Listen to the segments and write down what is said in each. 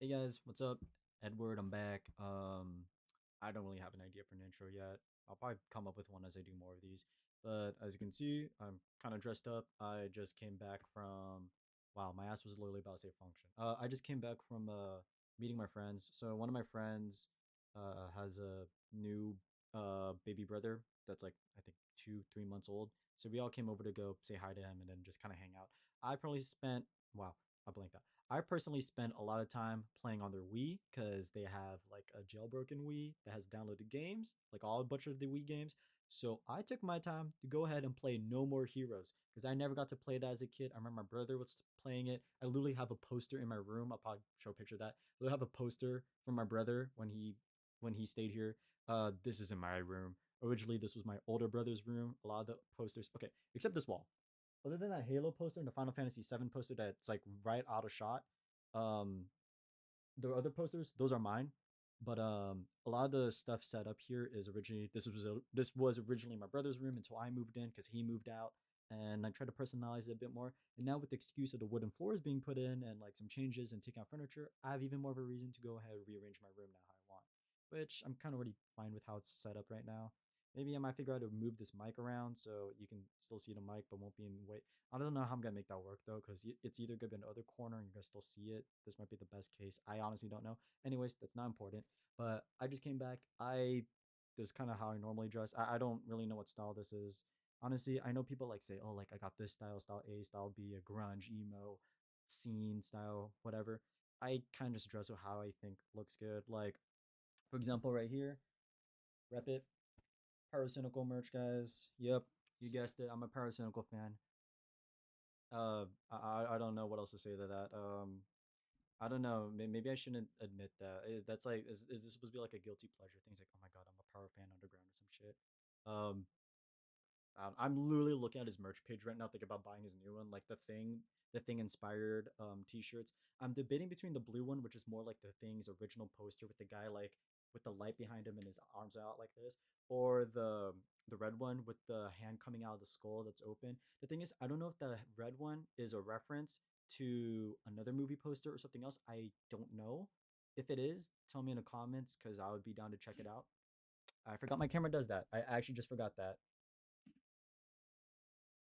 Hey guys, what's up? Edward, I'm back. I don't really have an idea for an intro yet. I'll probably come up with one as I do more of these. But as you can see, I'm kind of dressed up. I just came back from, wow, my ass was literally about to say function. I just came back from meeting my friends. So one of my friends has a new baby brother that's like I think 2, 3 months old. So we all came over to go say hi to him and then just kind of hang out. I probably spent, wow, I blanked out. I personally spent a lot of time playing on their Wii because they have like a jailbroken Wii that has downloaded games, like all a bunch of the Wii games. So I took my time to go ahead and play No More Heroes because I never got to play that as a kid. I remember my brother was playing it. I literally have a poster in my room. I'll probably show a picture of that. I literally have a poster from my brother when he stayed here. This is in my room. Originally, this was my older brother's room. A lot of the posters, okay, except this wall, other than that Halo poster and the Final Fantasy VII poster that's like right out of shot, um, the other posters those are mine. But a lot of the stuff set up here is originally this was originally my brother's room until I moved in because he moved out, and I tried to personalize it a bit more. And now with the excuse of the wooden floors being put in and like some changes and taking out furniture, I have even more of a reason to go ahead and rearrange my room now how I want, which I'm kind of already fine with how it's set up right now. Maybe I might figure out how to move this mic around so you can still see the mic but won't be in way. I don't know how I'm gonna make that work though, because it's either gonna be in the other corner and you're gonna still see it. This might be the best case. I honestly don't know. Anyways, that's not important. But I just came back. This is kind of how I normally dress. I don't really know what style this is. Honestly, I know people like say, oh, like I got this style, style A, style B, a grunge, emo, scene style, whatever. I kind of just dress with how I think looks good. Like, for example, right here, rep it. Paracynical merch, guys. Yep, you guessed it. I'm a Paracynical fan. I don't know what else to say to that. I don't know. Maybe I shouldn't admit that. That's like, is this supposed to be like a guilty pleasure thing? It's like, oh my god, I'm a Power fan underground or some shit. Um, I'm literally looking at his merch page right now, thinking about buying his new one, like the thing inspired t-shirts. I'm debating between the blue one, which is more like the thing's original poster with the guy like with the light behind him and his arms out like this, or the red one with the hand coming out of the skull that's open. The thing is, I don't know if the red one is a reference to another movie poster or something else. I don't know. If it is, tell me in the comments because I would be down to check it out. I forgot my camera does that. I actually just forgot that.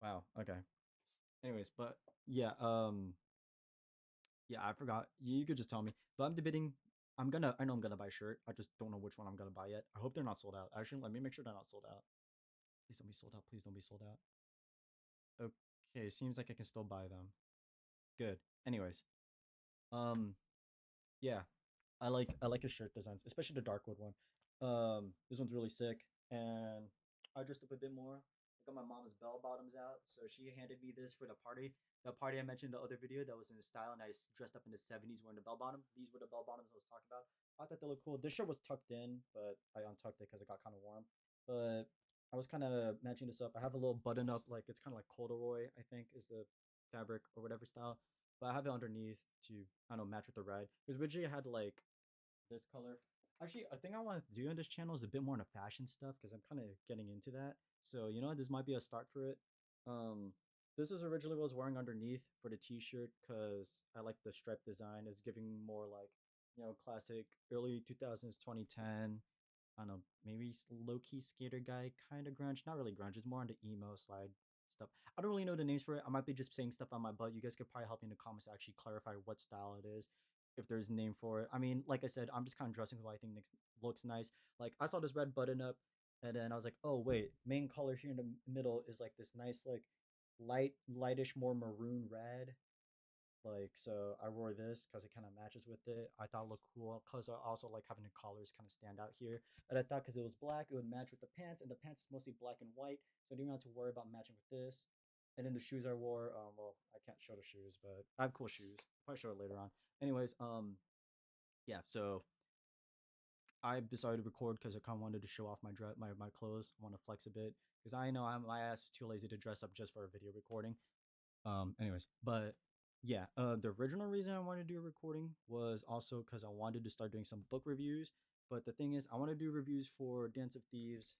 Wow. Okay. Anyways, but yeah, yeah, I forgot. You could just tell me. But I'm debating. I know I'm gonna buy a shirt. I just don't know which one I'm gonna buy yet. I hope they're not sold out. Actually, let me make sure they're not sold out. Please don't be sold out. Please don't be sold out. Okay, seems like I can still buy them. Good. Anyways, um, yeah, I like his shirt designs, especially the Darkwood one. This one's really sick, and I dressed up a bit more. I got my mom's bell bottoms out, so she handed me this for the party. The party I mentioned in the other video that was in style, and I dressed up in the '70s wearing the bell bottom. These were the bell bottoms I was talking about. I thought they looked cool. This shirt was tucked in, but I untucked it because it got kind of warm. But I was kind of matching this up. I have a little button up, like it's kind of like corduroy, I think, is the fabric or whatever style. But I have it underneath to I don't know match with the red. Because originally I had like this color. Actually, I think I want to do on this channel is a bit more into fashion stuff because I'm kind of getting into that. So you know, this might be a start for it. Um, this is originally what I was wearing underneath for the t-shirt because I like the stripe design. It's giving more like classic early 2000s 2010. I don't know, maybe low key skater guy kind of grunge. Not really grunge. It's more on the emo slide stuff. I don't really know the names for it. I might be just saying stuff on my butt. You guys could probably help me in the comments to actually clarify what style it is if there's a name for it. I mean, like I said, I'm just kind of dressing what I think looks nice. Like I saw this red button up, and then I was like, oh wait, main color here in the middle is like this nice like lightish, more maroon red. Like so, I wore this because it kind of matches with it. I thought it looked cool because I also like having the collars kind of stand out here. And I thought because it was black, it would match with the pants, and the pants is mostly black and white, so I didn't have to worry about matching with this. And then the shoes I wore, well, I can't show the shoes, but I have cool shoes. I'll probably show it later on. Anyways, yeah. So I decided to record because I kind of wanted to show off my clothes. I want to flex a bit because I know my ass is too lazy to dress up just for a video recording. Anyways, but yeah, the original reason I wanted to do a recording was also because I wanted to start doing some book reviews. But the thing is, I want to do reviews for Dance of Thieves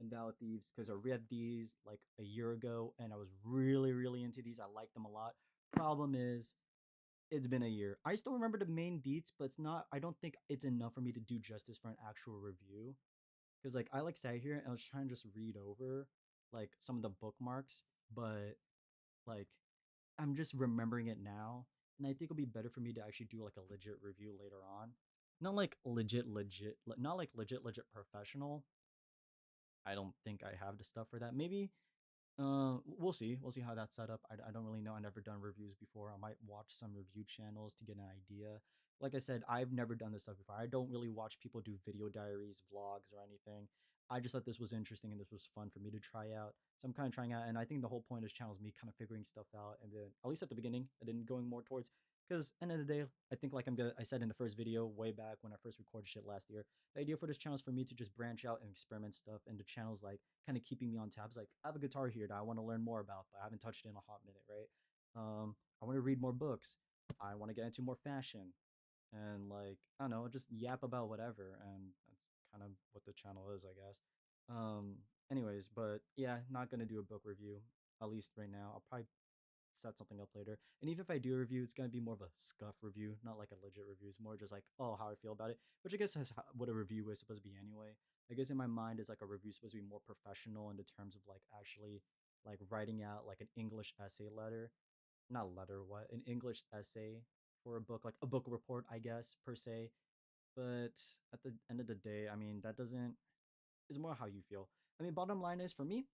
and Dow of Thieves because I read these like a year ago and I was really, really into these. I liked them a lot. Problem is, It's been a year. I still remember the main beats, but it's not. I don't think it's enough for me to do justice for an actual review. Because like I like sat here and I was trying to just read over like some of the bookmarks, but like I'm just remembering it now, and I think it'll be better for me to actually do like a legit review later on. Not like not like legit professional. I don't think I have the stuff for that. Maybe we'll see. We'll see how that's set up. I don't really know. I've never done reviews before. I might watch some review channels to get an idea. Like I said, I've never done this stuff before. I don't really watch people do video diaries, vlogs, or anything. I just thought this was interesting and this was fun for me to try out. So I'm kind of trying out, and I think the whole point of this channel is me kind of figuring stuff out, and then at least at the beginning, and then going more towards. Because end of the day, I think like I said in the first video way back when I first recorded shit last year, the idea for this channel is for me to just branch out and experiment stuff, and the channel's like kind of keeping me on tabs. Like I have a guitar here that I want to learn more about, but I haven't touched it in a hot minute, right? I want to read more books. I want to get into more fashion, and like I don't know, just yap about whatever, and that's kind of what the channel is, I guess. Um, anyways, but yeah, not gonna do a book review at least right now. I'll probably set something up later. And even if I do a review, it's gonna be more of a scuff review, not like a legit review. It's more just like, oh, how I feel about it, which I guess is what a review is supposed to be anyway. I guess in my mind is like a review supposed to be more professional in the terms of like actually like writing out like an English essay letter, not letter, what an English essay for a book, like a book report, I guess per se. But at the end of the day, I mean that doesn't. It's more how you feel. I mean, bottom line is for me,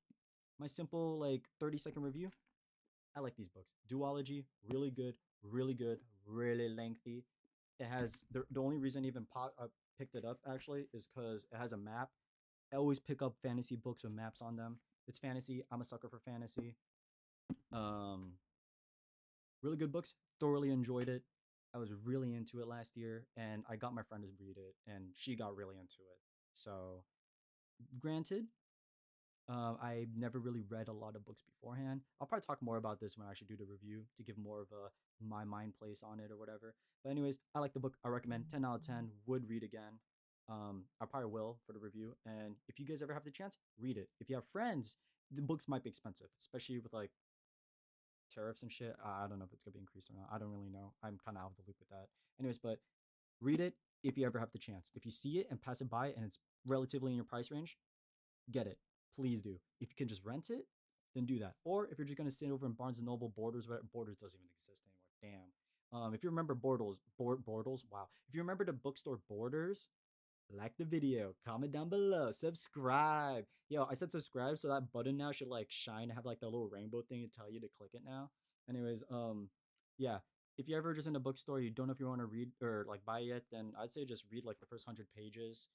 my simple like 30-second review. I like these books. Duology, really good, really lengthy. It has the only reason I even picked it up actually is because it has a map. I always pick up fantasy books with maps on them. It's fantasy. I'm a sucker for fantasy. Um, really good books. Thoroughly enjoyed it. I was really into it last year, and I got my friend to read it, and she got really into it. So, granted, I never really read a lot of books beforehand. I'll probably talk more about this when I actually do the review to give more of a my mind place on it or whatever. But anyways, I like the book. I recommend 10 out of 10. Would read again. I probably will for the review. And if you guys ever have the chance, read it. If you have friends, the books might be expensive, especially with like tariffs and shit. I don't know if it's gonna be increased or not. I don't really know. I'm kind of out of the loop with that. Anyways, but read it if you ever have the chance. If you see it and pass it by and it's relatively in your price range, get it. Please do. If you can just rent it, then do that. Or if you're just gonna sit over in Barnes and Noble, Borders, where Borders doesn't even exist anymore. Damn. If you remember Borders, wow. If you remember the bookstore Borders, like the video, comment down below, subscribe. Yo, I said subscribe, so that button now should like shine, have like the little rainbow thing to tell you to click it now. Anyways, yeah. If you're ever just in a bookstore, you don't know if you want to read or like buy it, then I'd say just read like the first 100 pages,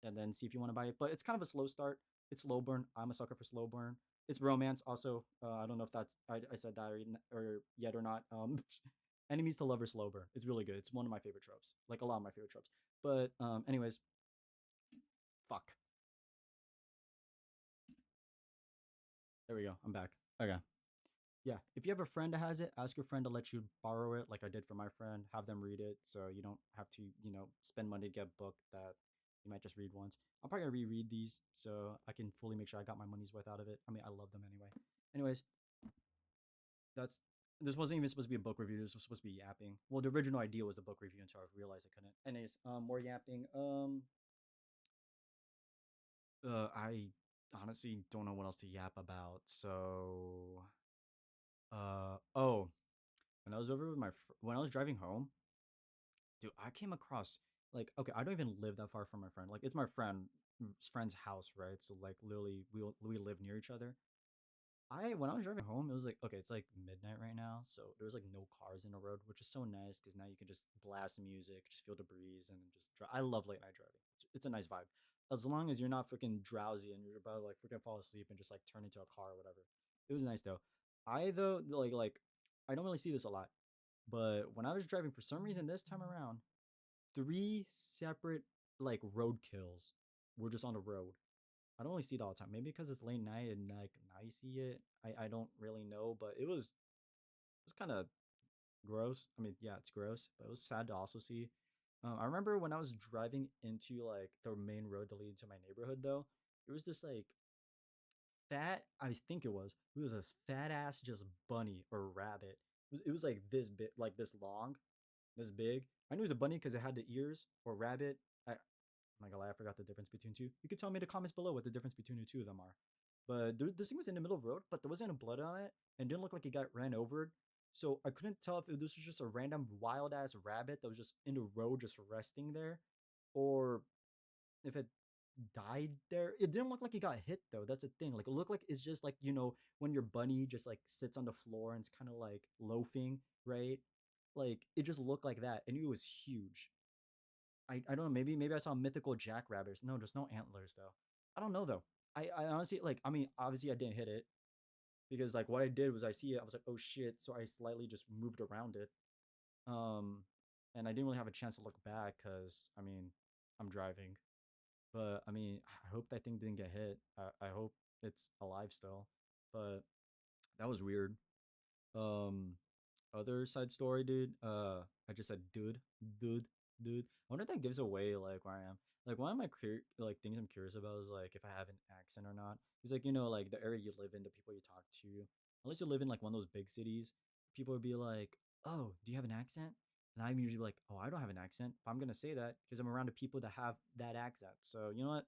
and then see if you want to buy it. But it's kind of a slow start. It's slow burn. I'm a sucker for slow burn. It's romance also. I don't know if that's I said that or yet or not. Enemies to lovers slow burn. It's really good. It's one of my favorite tropes. Like a lot of my favorite tropes. But anyways, fuck. There we go. I'm back. Okay. Yeah. If you have a friend that has it, ask your friend to let you borrow it, like I did for my friend. Have them read it, so you don't have to, spend money to get a book that you might just read once. I'm probably gonna reread these so I can fully make sure I got my money's worth out of it. I mean, I love them anyway. Anyways, that's this wasn't even supposed to be a book review. This was supposed to be yapping. Well, the original idea was a book review until I realized I couldn't. Anyways, more yapping. I honestly don't know what else to yap about. So, oh, when I was over with when I was driving home, dude, I came across like okay, I don't even live that far from my friend. Like it's my friend's house, right? So like literally we live near each other. I when I was driving home, it was like okay, it's like midnight right now, so there's like no cars in the road, which is so nice because now you can just blast music, just feel the breeze, and just drive. I love late night driving. It's a nice vibe, as long as you're not freaking drowsy and you're about to like freaking fall asleep and just like turn into a car or whatever. It was nice though. I though like I don't really see this a lot, but when I was driving, for some reason this time around, three separate like road kills were just on the road. I don't really see it all the time. Maybe because it's late night and like now you see it. I don't really know, but it was kind of gross. I mean, yeah, it's gross, but it was sad to also see. I remember when I was driving into like the main road to lead to my neighborhood, though, it was just like fat. I think it was a fat ass just bunny or rabbit. It was like this bit, like this long. this big. I knew it was a bunny because it had the ears, or rabbit. Oh my god, I forgot the difference between two. You could tell me in the comments below what the difference between the two of them are. But this thing was in the middle of the road, but there wasn't any blood on it, and it didn't look like it got ran over. So I couldn't tell if this was just a random wild ass rabbit that was just in the road, just resting there, or if it died there. It didn't look like it got hit though. That's the thing. Like it looked like it's just like when your bunny just like sits on the floor and it's kind of like loafing, right? Like it just looked like that, and it was huge. I don't know. Maybe I saw mythical jackrabbits. No, just no antlers though. I don't know though. I honestly like. I mean, obviously I didn't hit it because like what I did was I see it. I was like, oh shit. So I slightly just moved around it. Um, and I didn't really have a chance to look back because I mean I'm driving. But I mean, I hope that thing didn't get hit. I hope it's alive still. But that was weird. Um, other side story, dude. I just said, dude, dude. I wonder if that gives away like where I am. Like one of my like things I'm curious about is like if I have an accent or not. It's like like the area you live in, the people you talk to. Unless you live in like one of those big cities, people would be like, "Oh, do you have an accent?" And I'm usually like, "Oh, I don't have an accent." But I'm gonna say that because I'm around the people that have that accent. So you know what?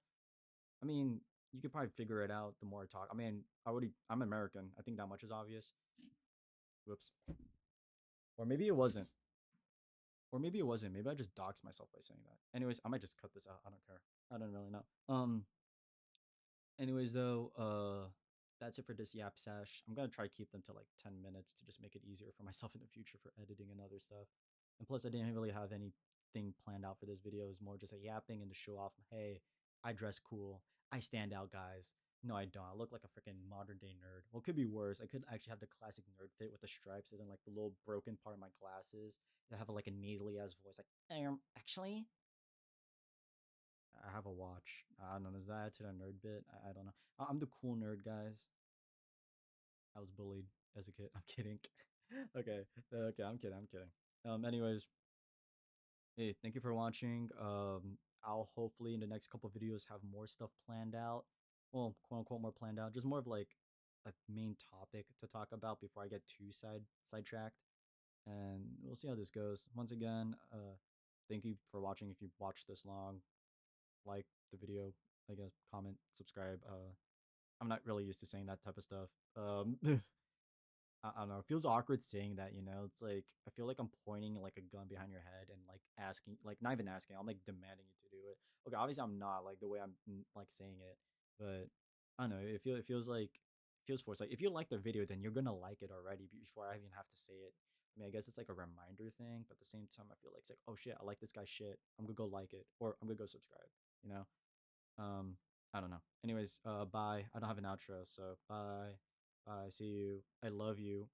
I mean, you could probably figure it out the more I talk. I mean, I'm American. I think that much is obvious. Whoops. Or maybe it wasn't. Or maybe it wasn't. Maybe I just doxed myself by saying that. Anyways, I might just cut this out. I don't care. I don't really know. Anyways, though, that's it for this yap sash. I'm gonna try to keep them to like 10 minutes to just make it easier for myself in the future for editing and other stuff. And plus, I didn't really have anything planned out for this video. It was more just a yapping and to show off. Hey, I dress cool. I stand out, guys. No, I don't. I look like a freaking modern day nerd. Well, it could be worse. I could actually have the classic nerd fit with the stripes and then like the little broken part of my glasses. I have like a nasally ass voice, like actually, I have a watch. I don't know. Does that add to the nerd bit? I don't know. I'm the cool nerd, guys. I was bullied as a kid. I'm kidding. Okay. Okay. I'm kidding. I'm kidding. Anyways, hey, thank you for watching. I'll hopefully in the next couple videos have more stuff planned out. Well, quote unquote, more planned out. Just more of like a main topic to talk about before I get too sidetracked. And we'll see how this goes. Once again, thank you for watching. If you've watched this long, like the video, I guess, comment, subscribe. I'm not really used to saying that type of stuff. I don't know. It feels awkward saying that, you know? It's like I feel like I'm pointing like a gun behind your head and like asking, like not even asking, I'm like demanding you to do it. Okay, obviously I'm not like the way I'm like saying it, but I don't know. It feels like feels forced. Like if you like the video, then you're gonna like it already before I even have to say it. I mean, I guess it's like a reminder thing, but at the same time, I feel like it's like, oh shit, I like this guy's shit. I'm gonna go like it, or I'm gonna go subscribe. You know? Um, I don't know. Anyways, bye. I don't have an outro, so bye. Bye. See you. I love you.